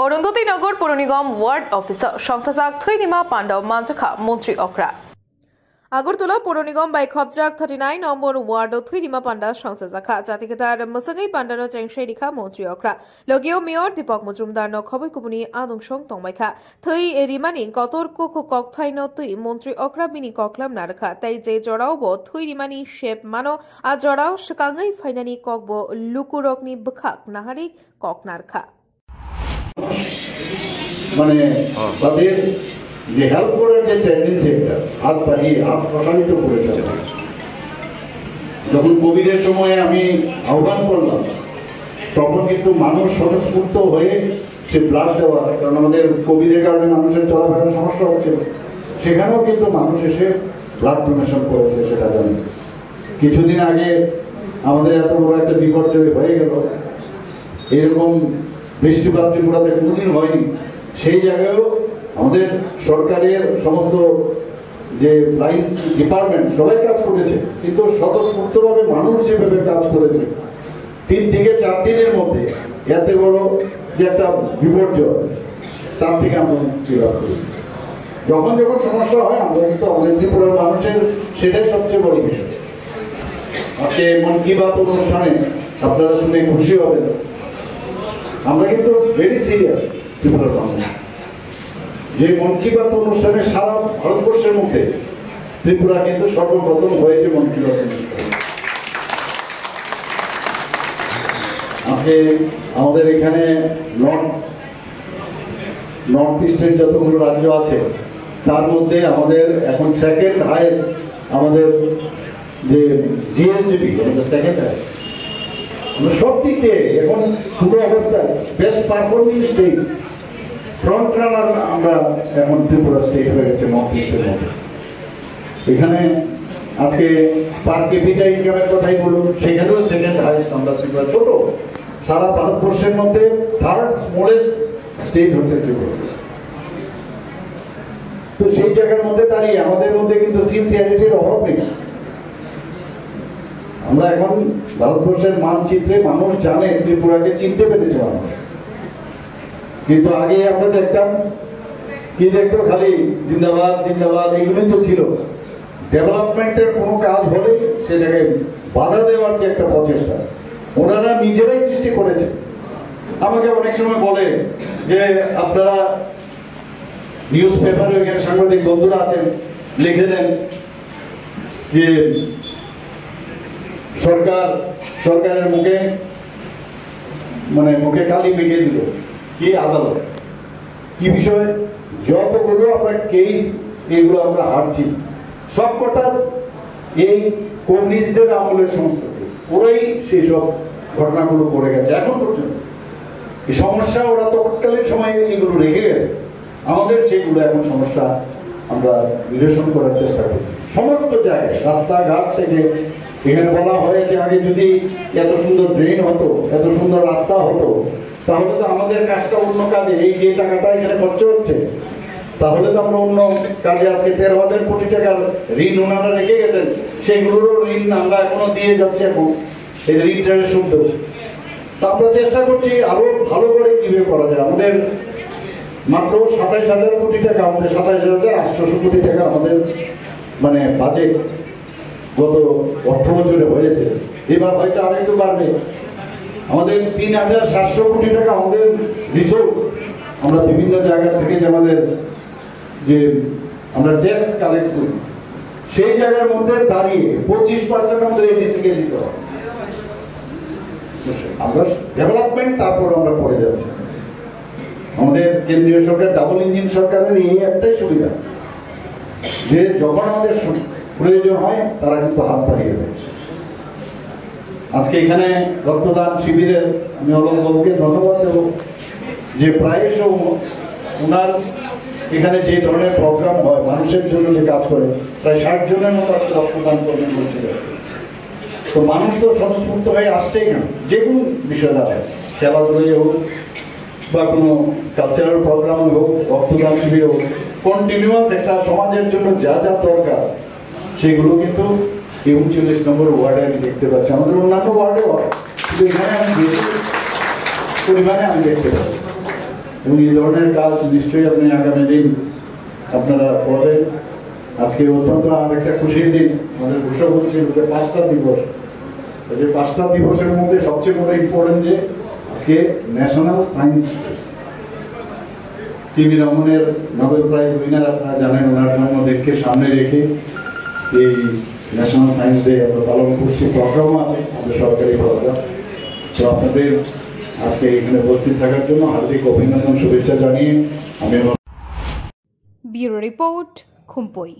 অরুন্ধতী নগর পৌর নিগম word officer সংস্থাজাক থৈনিমা Pandava মানজাখা মন্ত্রী অকরা আগরতলা পৌর নিগম বাই খবজাক 39 নম্বর ওয়ার্ড থৈনিমা পাণ্ডা সংস্থাজাখা জাতিকেতার মসঙ্গই পাণ্ডানো চেংশাই রেখা মন্ত্রী অকরা লগেও মেয়র দীপক মজুমদার ন খবই কুবুনি আদংসং তংমাইখা থৈ রিমানি কতর কোক ককথাইন তুই মন্ত্রী অকরা বিনি ককলাম নারখা তাই যে জড়াও ব থৈ রিমানি শেপ মানো আ জড়াও সকাঙ্গাই ফাইনানি ককব লুকুরকনি বখাক নাহারি কক নারখা মানে তাদের যে হেল্প করার যে টেন্ডেন্সি একটা হাত বাড়িয়ে হাত প্রসারিত করেছে। যখন কোভিডের সময়ে আমি আহ্বান করলাম তখন কিন্তু মানুষ স্বতঃস্ফূর্ত হয়ে সে ব্লাড দেওয়া, কারণ আমাদের কোভিডের কারণে মানুষের চলাফেরার সমস্যা হচ্ছিল, সেখানেও কিন্তু মানুষ এসে ব্লাড ডোনেশন করেছে। সেটা জানি কিছুদিন আগে আমাদের এত বড় একটা বিপর্যয় হয়ে গেল, এরকম বৃষ্টিপাত ত্রিপুরাতে কোনোদিন হয়নি। সেই জায়গায়ও আমাদের সরকারের সমস্ত যে লাইন ডিপার্টমেন্ট সবাই কাজ করেছে, কিন্তু স্বতঃস্ফূর্তভাবে মানুষ যেভাবে কাজ করেছে 3 থেকে 4 দিনের মধ্যে এত বড় যে একটা বিপর্যয়, তার থেকে আমরা মুক্তি লাভ করি। যখন যখন সমস্যা হয় আমরা কিন্তু আমাদের ত্রিপুরার মানুষের সেটাই সবচেয়ে বড় বিষয়। আজকে মন কি বাত অনুষ্ঠানে আপনারা শুনে খুশি হবেন, আমরা কিন্তু ভেরি সিরিয়াস ত্রিপুরার মানুষ। যে মন কি বাত অনুষ্ঠানে সারা ভারতবর্ষের মধ্যে ত্রিপুরা কিন্তু সর্বপ্রথম হয়েছে মন কি বাত অনুষ্ঠান। আজকে আমাদের এখানে নর্থ ইস্টের যতগুলো রাজ্য আছে তার মধ্যে আমাদের এখন সেকেন্ড হাইয়েস্ট আমাদের যে জিএসডিপি, আমাদের সেকেন্ড হাইয়েস্ট। আমরা সব দিক দিয়ে এখন পুরো অবস্থায় best performing state, front runner আমরা এখন ত্রিপুরা স্টেট হয়ে গেছে নর্থ ইস্টের মধ্যে। এখানে আজকে পার ক্যাপিটা ইনকামের কথাই বলুন, সেখানেও সেকেন্ড হাইয়েস্ট আমরা ত্রিপুরা। ছোট সারা ভারতবর্ষের মধ্যে থার্ড স্মলেস্ট স্টেট হচ্ছে ত্রিপুরা। তো সেই জায়গার মধ্যে দাঁড়িয়ে আমাদের মধ্যে কিন্তু সিনসিয়ারিটির অভাব নেই। আমরা এখন ভারতবর্ষের মানচিত্রে মানুষ জানে, ত্রিপুরাকে চিনতে পেরেছে মানুষ। কিন্তু আগে আমরা দেখতাম কি দেখতো, খালি জিন্দাবাদ জিন্দাবাদ এগুলোই তো ছিল। ডেভেলপমেন্টের কোনো কাজ হলেই সেটাকে বাধা দেওয়ার যে একটা প্রচেষ্টা ওনারা নিজেরাই সৃষ্টি করেছে। আমাকে অনেক সময় বলে যে আপনারা নিউজ পেপারে ওইখানে সাংবাদিক বন্ধুরা আছেন, লিখে দেন যে সরকারের মুখে মুখে কালি মেখে দিল। কি আদালত, কি বিষয়, যতগুলো আমরা কেস এগুলো আমরা হারছি সবকটা এই কমিউনিস্টদের আমলের সমস্ত কেস, ওরাই সেই সব ঘটনাগুলো করে গেছে। এখন পর্যন্ত এই সমস্যা ওরা তৎকালীন সময়ে এগুলো রেখে গেছে, আমাদের সেগুলো এখন সমস্যা আমরা নিরসন করার চেষ্টা করি সমস্ত জায়গায়। রাস্তাঘাট থেকে এখানে বলা হয়েছে আগে যদি এত সুন্দর ড্রেন হতো, এত সুন্দর রাস্তা হতো, তাহলে তো আমাদের কাজটা অন্য কাজে, এই যে টাকাটা এখানে খরচ হচ্ছে, তাহলে তো আমরা অন্য কাজে আজকে 13,000 কোটি টাকার ঋণ ওনারা রেখে গেছেন, সেগুলোরও ঋণ আমরা এখনো দিয়ে যাচ্ছি। এখন এই ঋণটার শুদ্ধ তা আমরা চেষ্টা করছি আরো ভালো করে কিভাবে করা যায়। আমাদের মাত্র 27,000 কোটি টাকা, আমাদের 27,800 কোটি টাকা আমাদের বাজেট গত অর্থ বছরে হয়েছে। এবার হয়তো আরেকটু বাড়বে। আমাদের 3,700 কোটি টাকা আমাদের রিসোর্স আমরা বিভিন্ন জায়গা থেকে যে আমাদের যে আমরা ট্যাক্স কালেক্ট করি, সেই জায়গার মধ্যে দাঁড়িয়ে 25% আমাদের এডিসিকে দিতে হবে। আমরা ডেভেলপমেন্ট তারপর আমরা পড়ে যাচ্ছি। আমাদের কেন্দ্রীয় সরকার ডাবল ইঞ্জিন সরকারের এই একটাই সুবিধা যে যখন আমাদের প্রয়োজন হয় তারা কিন্তু হাত বাড়িয়ে দেয়। আজকে এখানে রক্তদান শিবিরের আমি অলকবাবুকে ধন্যবাদ দেব যে প্রায়শ ওনার এখানে যে ধরনের প্রোগ্রাম হয় মানুষের জন্য যে কাজ করে, প্রায় 60 জনের মতো আজকে রক্তদান করবেন বলছিল। তো মানুষ তো স্বতঃস্ফূর্ত হয়ে আসছেই না, যে কোনো বিষয় দাঁড়ায়, খেলাধুলাই হোক বা কোনো কালচারাল প্রোগ্রাম হোক, রক্তদান শিবির হোক, কন্টিনিউয়াস একটা সমাজের জন্য যা যা দরকার সেগুলো কিন্তু 39 নম্বর ওয়ার্ডে আমি দেখতে পাচ্ছি। আমাদের অন্যান্য ওয়ার্ডেও হয়, কিন্তু এখানে আমি বেশি পরিমাণে আমি দেখতে পাচ্ছি। এবং এই ধরনের কাজ নিশ্চয়ই আপনি আগামী দিন আপনারা করবেন। আজকে অত্যন্ত আর একটা খুশির দিন, আমাদের ঘোষণা করছিল যে 5টা দিবস। যে 5টা দিবসের মধ্যে সবচেয়ে বড় ইম্পর্টেন্ট যে আজকে ন্যাশনাল সায়েন্স ডে। সিভি রমনের নোবেল প্রাইজ উইনার আপনারা জানেন, ওনার জন্মদিনকে সামনে রেখে এই ন্যাশনাল সায়েন্স ডে আমরা পালন করছি। প্রোগ্রামও আছে আমাদের সরকারি প্রোগ্রাম। তো আপনাদের আজকে এখানে উপস্থিত থাকার জন্য হার্দিক অভিনন্দন, শুভেচ্ছা জানিয়ে আমি ব্যুরো রিপোর্ট, খুমপই।